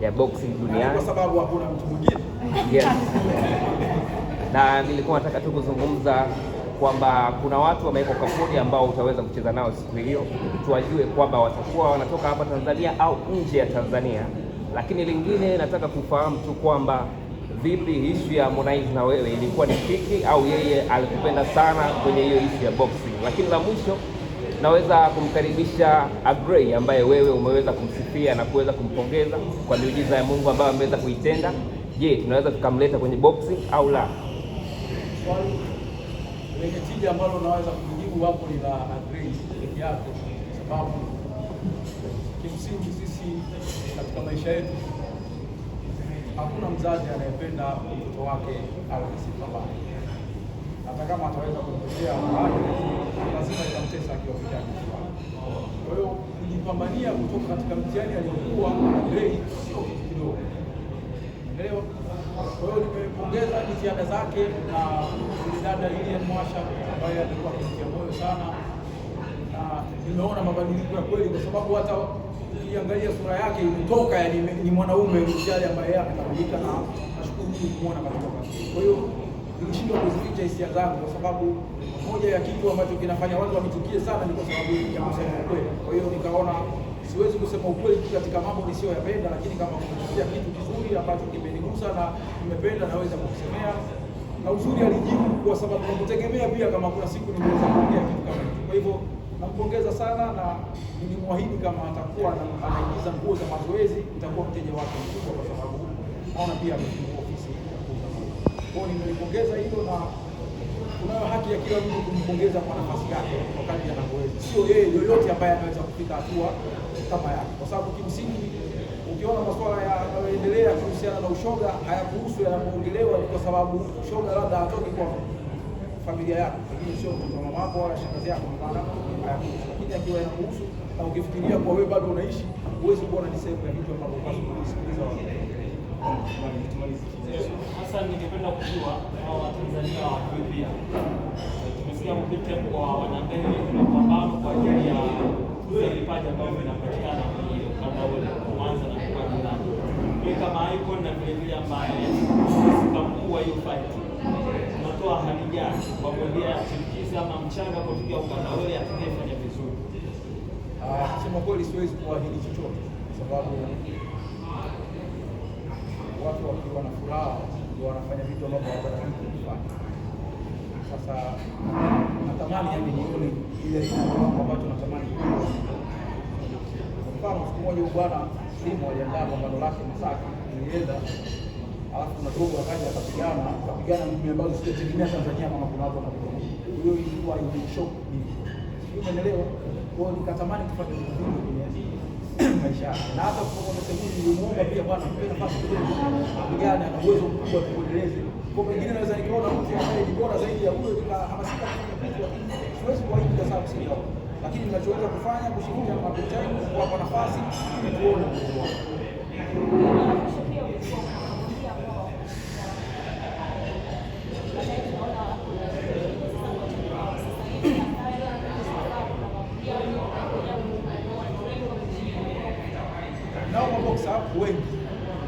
ya boxing duniani, kwa sababu hakuna mtu mwingine. Yes. Na nilikuwa nataka tu kuzungumza kwamba kuna watu wamewekwa kapuni ambao utaweza kucheza nao siku hiyo, tuwajue kwamba watakuwa wanatoka hapa Tanzania au nje ya Tanzania. Lakini lingine nataka kufahamu tu kwamba vipi issue ya Harmonize na wewe ilikuwa ni fiki au yeye alikupenda sana kwenye hiyo issue ya boxing. Lakini la mwisho naweza kumkaribisha Agrey ambaye wewe umeweza kumsifia na kuweza kumpongeza kwa miujiza ya Mungu ambayo ameweza kuitenda. Je, tunaweza tukamleta kwenye boxing au la? Swali lenye tija ambalo naweza kujibu hapo ni la Agrey peke yake, sababu kimsingi sisi katika maisha yetu hakuna mzazi anayependa mtoto wake awe na sifa mbaya. Hata kama ataweza kumtetea mahali, lazima itamtesa akiwa kijana. Kwa hiyo kujipambania kutoka katika mtihani aliyokuwa Agrey sio kitu kidogo. Unaelewa? Kwa hiyo nimepongeza jitihada zake na dada Lilian Mwasha ambaye alikuwa akitia moyo sana, na nimeona mabadiliko ya kweli, kwa sababu hata ukiangalia sura yake imetoka, yani ni mwanaume mjali ambaye amekamilika, na nashukuru kumuona katika kazi. Kwa hiyo nilishindwa kuzificha hisia zangu, kwa sababu moja ya kitu ambacho kinafanya watu wanichukie sana ni kwa sababu ya kusema ukweli. Kwa hiyo nikaona siwezi kusema ukweli katika mambo nisiyoyapenda, lakini kama kuna kitu kizuri ambacho kimenigusa na nimependa naweza kusemea. Na uzuri alijibu, kwa sababu nakutegemea pia kama kuna siku ningeweza kuongea kitu kama hicho. Kwa hivyo nampongeza sana, na nilimwahidi kama atakuwa anaingiza nguo za mazoezi nitakuwa mteja wake mkubwa, kwa sababu naona pia amefungua ofisi ya kuuza nguo. Kwa hiyo nimelipongeza hilo, na kunayo haki ya kila mtu kumpongeza kwa nafasi yake kwa kadri anavyoweza. Sio yeye, yoyote ambaye anaweza kufika hatua kama yake, kwa sababu kimsingi ukiona masuala yanayoendelea kuhusiana na ushoga hayakuhusu, yanapoongelewa ni kwa sababu ushoga labda hatoki kwa familia yako, lakini sio mtoto wa mama yako wala shangazi yako, maana hayakuhusu. Lakini akiwa yanakuhusu na ukifikiria kwa wewe bado unaishi, huwezi kuona ni sehemu ya vitu ambavyo basi kusikiliza watu. Hasa ningependa kujua kwa Watanzania wajue pia, tumesikia mpite kwa wanambele kuna pambano kwa ajili ya kuuza vipaji ambavyo vinapatikana kwenye ukanda ule Mwanza na kwa jirani. Kwa kama icon na vile vile ambaye mkuu wa hiyo fight, unatoa ahadi gani kwa bondia chipukizi ama mchanga kutokea ukanda ule atakayefanya vizuri? Kusema kweli siwezi kuahidi chochote, kwa sababu watu wakiwa na furaha ndio wanafanya vitu ambavyo hawataki kufanya. Sasa natamani yani nione ile kitu ambacho natamani. Kwa mfano siku moja bwana Simo aliandaa pambano lake Masaki, nilienda, alafu na dogo akaja akapigana ngumi ambazo sikutegemea Tanzania kama kuna watu wanapigana. Hiyo ilikuwa ni shock mimi. Umeelewa? Kwa hiyo nikatamani kufanya vitu vingi kwenye maisha. Na hata kwa sababu nilimuomba pia bwana mpe nafasi kidogo apigane, ana uwezo mkubwa kuendeleza. Kwa pengine naweza nikaona mtu ambaye ni bora zaidi ya huyo, nikahamasika kufanya kitu, lakini siwezi kuahidi kwa sababu sina. Lakini ninachoweza kufanya kushirikiana na kocha wangu, kuwapa nafasi ili tuone uwezo wao. Nao maboksa wengi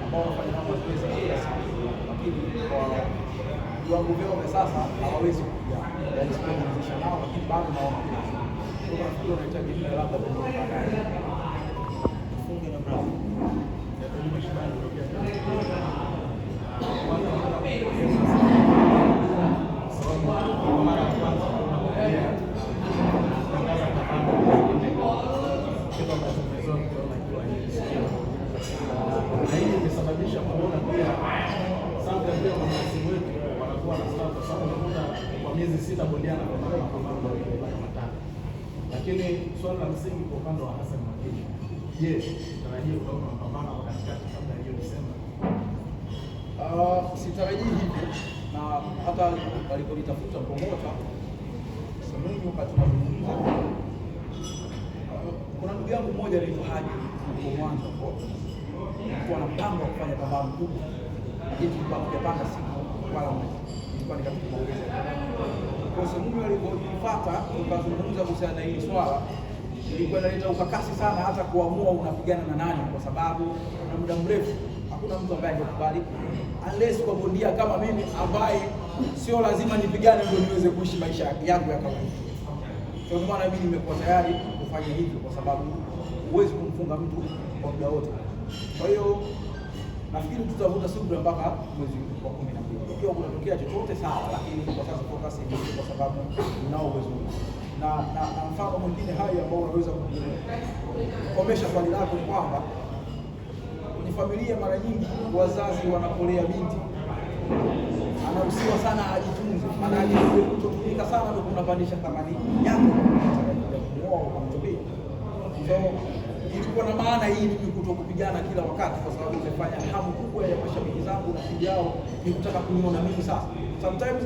ambao wanafanya mazoezi kila siku, lakini kwa viwango vyao vya sasa hawawezi kuja, yaani sikuwezesha nao, lakini bado naona kwa nafikiri wanahitaji muda labda funge na bravo na hii imesababisha kuona pia sasa pia masimu wetu wanakuwa na sababu, kwa sababu unaona kwa miezi 6 bondiana kwa mapambano matatu. Lakini swali la msingi kwa upande wa Hassan Mwakinyo, je, tutarajie kuona mapambano kwa katikati kabla hiyo Desemba? Sitarajii hivyo, na hata waliponitafuta promota Semunyu wakati tunazungumza, kuna ndugu yangu mmoja anaitwa Haji kwa Mwanza kwa na mpango wa kufanya pambano kubwa, lakini tulikuwa tunapanga siku wala mwezi, ilikuwa ni katika maongezi. Kwa Semunyu aliponifuata tukazungumza kuhusiana na hili swala, ilikuwa inaleta ukakasi sana hata kuamua unapigana na nani, kwa sababu na muda mrefu hakuna mtu ambaye angekubali unless kwa bondia kama mimi ambaye sio lazima nipigane ndio niweze kuishi maisha yangu ya kawaida. Kwa maana mimi nimekuwa tayari kufanya hivyo kwa sababu huwezi kumfunga mtu kwa muda wote. Kwa hiyo nafikiri tutavuta subira mpaka mwezi wa 12. Ikiwa kunatokea chochote sawa, lakini kwa sasa focus ni kwa sababu unao uwezo. Na mfano mwingine hayo ambao unaweza kukomesha swali lako ni kwamba kwenye familia mara nyingi wazazi wanapolea binti anaruhusiwa sana ajitunze, maana kutotumika sana ndio kunapandisha thamani yake kwa kumtumia. So ilikuwa na maana hii ni kutokupigana kila wakati, kwa sababu imefanya hamu kubwa ya mashabiki zangu na timu yao ni kutaka kuniona mimi sasa. Sometimes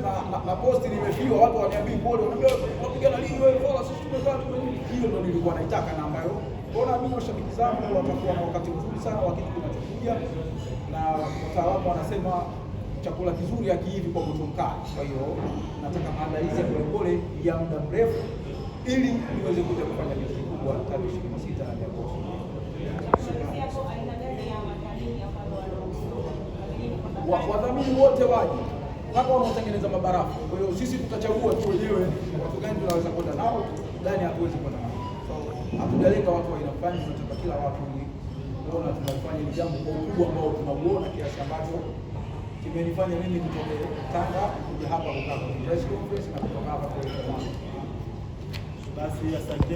na post nimefiwa, watu waniambia pole, wanaambia unapigana lini wewe, bora sisi tumekaa tu. Hiyo ndio nilikuwa naitaka, na ambayo bona mimi mashabiki zangu watakuwa na wakati mzuri sana wa kitu kinachokuja, na wataalamu wanasema chakula kizuri hakiivi kwa moto mkali. Kwa hiyo nataka maandalizi ya polepole ya muda mrefu ili niweze kuja kufanya kitu kikubwa tarehe 26 ya Agosti. Wadhamini wote waje, mpaka wanaotengeneza mabarafu. Kwa hiyo sisi tutachagua tu wenyewe watu gani tunaweza kwenda nao, gani hatuwezi kwenda nao. So hatujalenga watu wa aina fulani, tunataka kila watu kuona tunafanya hili jambo kwa ukubwa ambao tunauona, kiasi ambacho kimenifanya mimi kutoka Tanga kuja hapa kukaa kwenye press conference na kutoka hapa kwa basi asante.